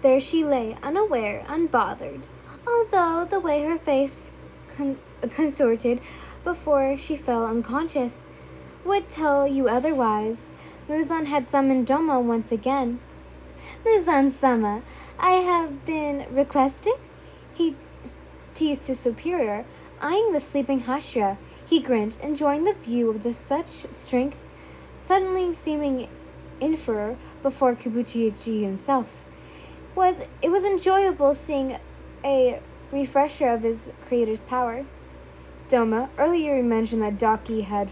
There she lay, unaware, unbothered, although the way her face contorted before she fell unconscious would tell you otherwise. Muzan had summoned Doma once again. Muzan-sama, I have been requested? He teased his superior, eyeing the sleeping Hashira. He grinned, enjoying the view of the such strength suddenly seeming inferior before Kibuchi himself. It was enjoyable seeing a refresher of his creator's power. Doma, earlier you mentioned that Daki had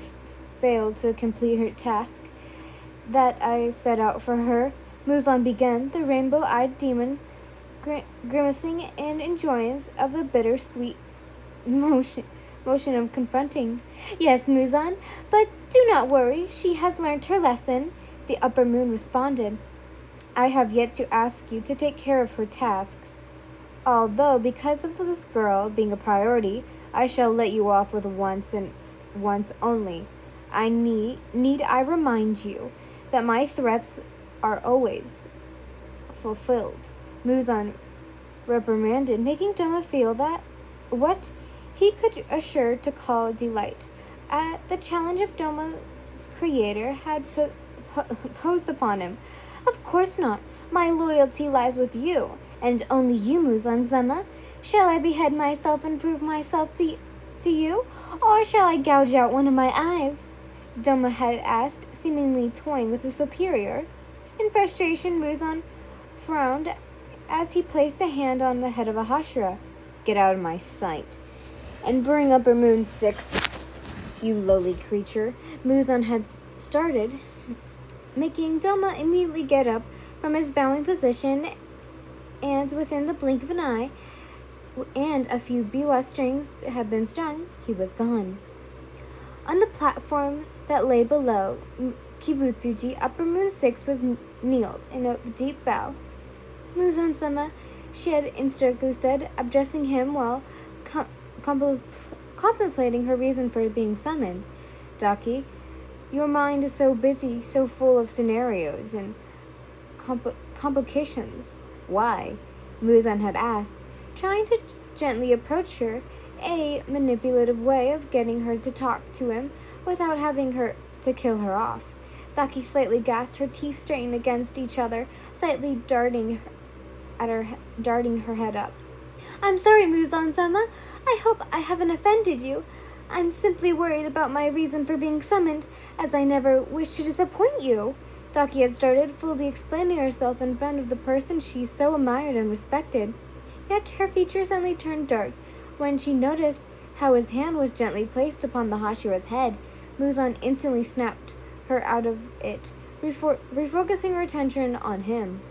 failed to complete her task that I set out for her. Muzan began, the rainbow-eyed demon grimacing in enjoyance of the bittersweet motion of confronting. Yes, Muzan, but do not worry, she has learned her lesson, the upper moon responded. I have yet to ask you to take care of her tasks. Although, because of this girl being a priority, I shall let you off with once and once only. Need I remind you that my threats are always fulfilled? Muzan reprimanded, making Doma feel that what he could assure to call delight at the challenge of Doma's creator had posed upon him. Of course not. My loyalty lies with you, and only you, Muzan-sama. Shall I behead myself and prove myself to you, or shall I gouge out one of my eyes? Doma had asked, seemingly toying with the superior. In frustration, Muzan frowned as he placed a hand on the head of a Hashira. Get out of my sight, and bring Upper Moon 6, you lowly creature. Muzan had started, making Doma immediately get up from his bowing position, and within the blink of an eye, and a few biwa strings had been strung, he was gone. On the platform that lay below Kibutsuji, Upper Moon 6 was kneeled in a deep bow. Muzan-sama, she had instinctively said, addressing him while contemplating her reason for being summoned. Daki, your mind is so busy, so full of scenarios and complications. Why? Muzan had asked, trying to gently approach her, a manipulative way of getting her to talk to him without having her to kill her off. Daki slightly gasped, her teeth straightened against each other, slightly darting her head up. I'm sorry, Muzan-sama. I hope I haven't offended you. I'm simply worried about my reason for being summoned, as I never wish to disappoint you. Daki had started, fully explaining herself in front of the person she so admired and respected. Yet her features suddenly turned dark when she noticed how his hand was gently placed upon the Hashira's head. Muzan instantly snapped her out of it, refocusing her attention on him.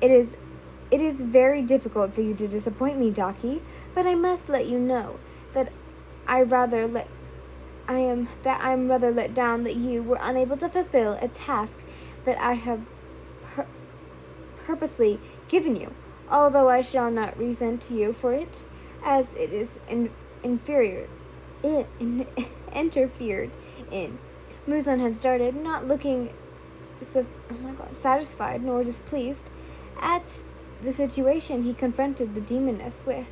It is very difficult for you to disappoint me, Daki, but I must let you know that I am rather let down that you were unable to fulfill a task that I have purposely given you, although I shall not resent you for it, as it is interfered in. Muzan had started, not looking satisfied nor displeased at the situation he confronted the demoness with.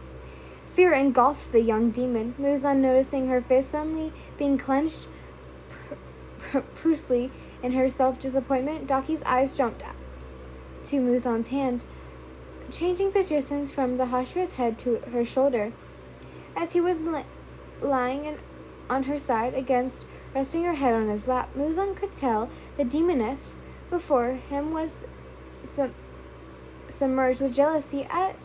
Fear engulfed the young demon. Muzan, noticing her fist suddenly being clenched brusquely in her self-disappointment, Daki's eyes jumped to Muzan's hand, changing positions from the Hashira's head to her shoulder. As he was lying on her side against, resting her head on his lap, Muzan could tell the demoness before him was submerged with jealousy at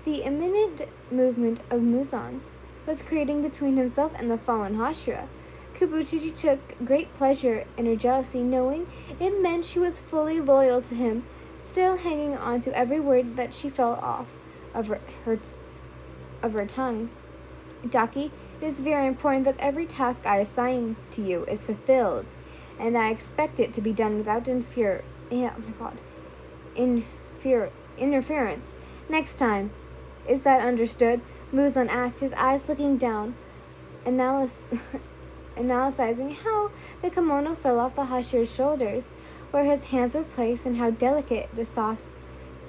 the imminent movement of Muzan was creating between himself and the fallen Hashira. Kibuchi took great pleasure in her jealousy, knowing it meant she was fully loyal to him, still hanging on to every word that she fell off of her tongue. Daki, it is very important that every task I assign to you is fulfilled, and I expect it to be done without interference. Next time. Is that understood? Muzan asked, his eyes looking down, analyzing how the kimono fell off the Hashira's shoulders, where his hands were placed, and how delicate the soft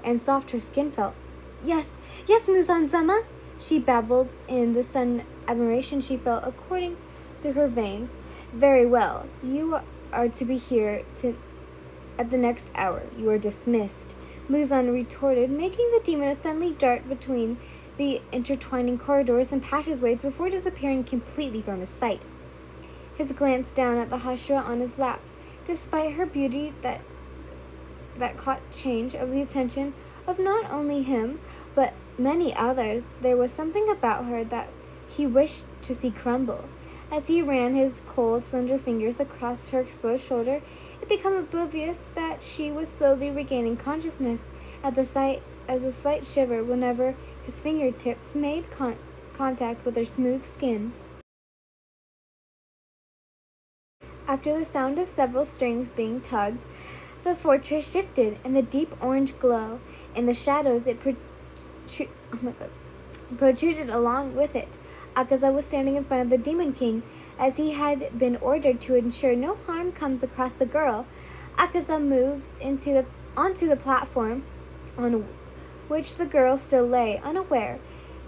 and soft her skin felt. Yes, yes, Muzan-sama, she babbled in the sudden admiration she felt according through her veins. Very well. You are to be here at the next hour. You are dismissed, Muzan retorted, making the demon suddenly dart between the intertwining corridors and passageways before disappearing completely from his sight. His glance down at the Hashira on his lap. Despite her beauty that caught change of the attention of not only him, but many others, there was something about her that he wished to see crumble. As he ran his cold, slender fingers across her exposed shoulder, it became oblivious that she was slowly regaining consciousness as a slight shiver whenever his fingertips made contact with her smooth skin. After the sound of several strings being tugged, the fortress shifted, and the deep orange glow in the shadows protruded along with it. Akaza was standing in front of the Demon King, as he had been ordered to ensure no harm comes across the girl. Akaza moved onto the platform on which the girl still lay, unaware.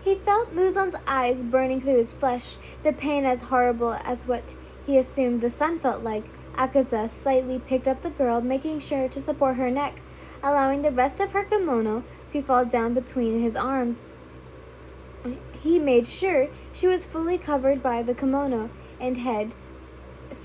He felt Muzan's eyes burning through his flesh, the pain as horrible as what he assumed the sun felt like. Akaza slightly picked up the girl, making sure to support her neck, allowing the rest of her kimono to fall down between his arms. He made sure she was fully covered by the kimono and head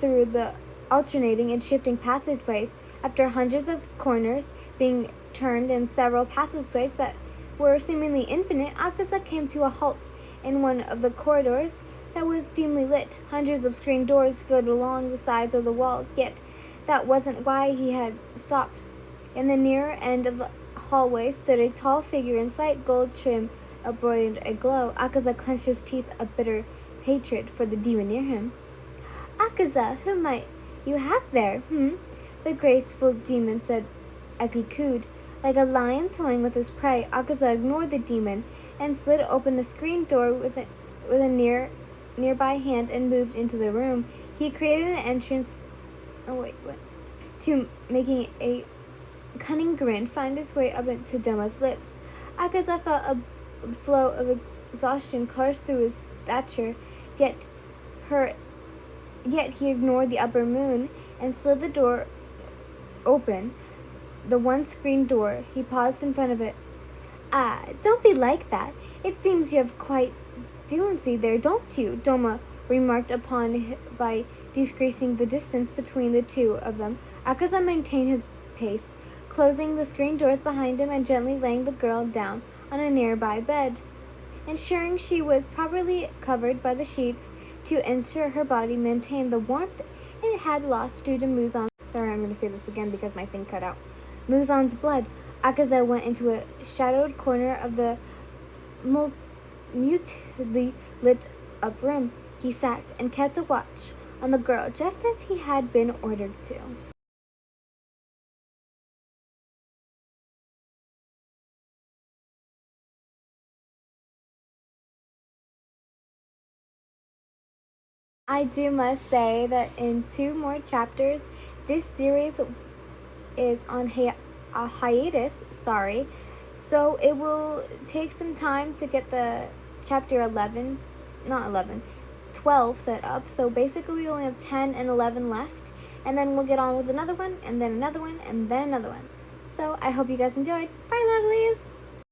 through the alternating and shifting passageways. After hundreds of corners being turned and several passageways that were seemingly infinite, Akaza came to a halt in one of the corridors that was dimly lit. Hundreds of screen doors filled along the sides of the walls, yet that wasn't why he had stopped. In the near end of the hallway stood a tall figure in slight gold trim embroidered aglow. Akaza clenched his teeth, a bitter hatred for the demon near him. Akaza, who might you have there, the graceful demon said as he cooed. Like a lion toying with his prey, Akaza ignored the demon and slid open the screen door with a nearby hand and moved into the room. He created an entrance to making a cunning grin find its way up into Doma's lips. Akaza felt a flow of exhaustion course through his stature, yet he ignored the upper moon and slid the door open. The one screen door. He paused in front of it. Ah, don't be like that. It seems you have quite decency there, don't you? Doma remarked upon by decreasing the distance between the two of them. Akaza maintained his pace, closing the screen doors behind him and gently laying the girl down on a nearby bed, ensuring she was properly covered by the sheets to ensure her body maintained the warmth it had lost due to Muzan. Sorry, I'm going to say this again because my thing cut out. Muzan's blood. Akaza went into a shadowed corner of the mutely lit up room. He sat and kept a watch on the girl just as he had been ordered to. I must say that in 2 more chapters, this series is on a hiatus, so it will take some time to get the chapter 12 set up. So basically we only have 10 and 11 left, and then we'll get on with another one, and then another one, and then another one. So I hope you guys enjoyed. Bye, lovelies!